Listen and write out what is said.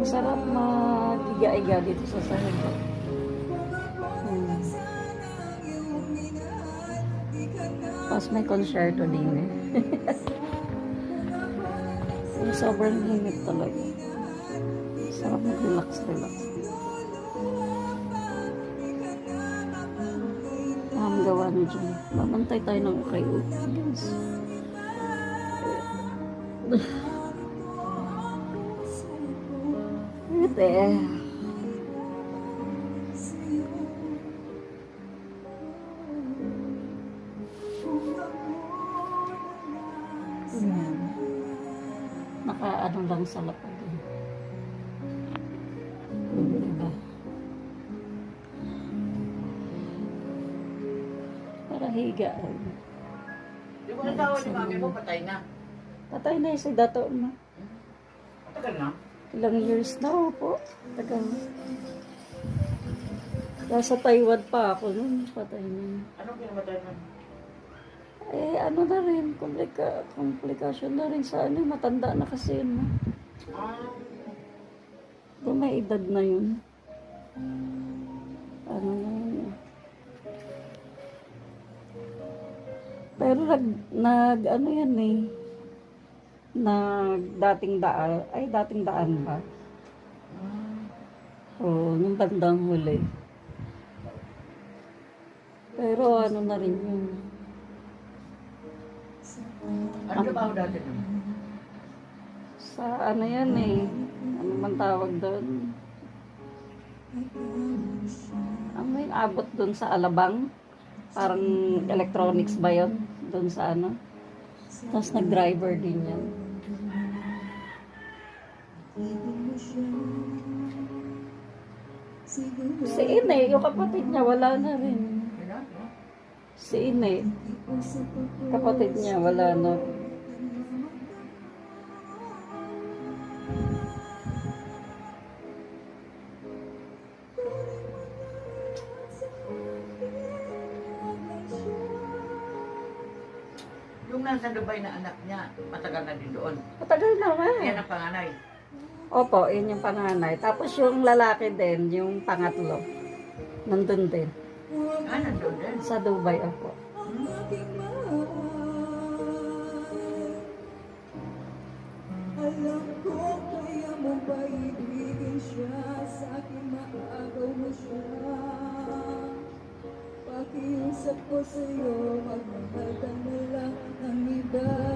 Masarap magiga-iga dito sa sahig. Tapos may concerto din eh. Yung sobrang init talaga. Sarap mag-relax. Ang gawa nyo dyan. Mamantay tayo ng okay. Yes. Ito eh. Naka-ano lang sa lapag. Diba? Para higa. Di ba natawa ni mami mo, patay na? Patay na yung si Dato na. Matagal na? Ilang years na po. Tagal. Nasa Taiwan pa ako nun. Patay na. Anong pinamatay na? Eh, ano na rin. Komplikasyon na rin sa ano. Matanda na kasi yun. No? Ah, Kung may edad na yun. Ano na yun. Eh. Pero ano yan eh. Dating daan ba? Oo, nung bandang huli. Pero ano na rin yun. ano ba ako dati nun? Sa ano yan eh. Ano man tawag doon? Ano yung abot doon sa Alabang? Parang electronics ba yun? Doon sa ano? Tapos nag-driver din yan. Si Ine, yung kapatid niya, wala na rin. Si Ine, kapatid niya, wala na rin. Yung nasa Dubai na anak niya, matagal na din doon. Matagal na nga. Yan ang panganay. Opo, yun yung panganay. Tapos yung lalaki din, yung pangatlo. Nandun din. Ah, nandun din. Sa Dubai, opo. Alam ko kaya mo ba ibigin siya sa akin, maagaw mo siya. Pakiusap ko sa'yo, magmahal ka na lang ng iba.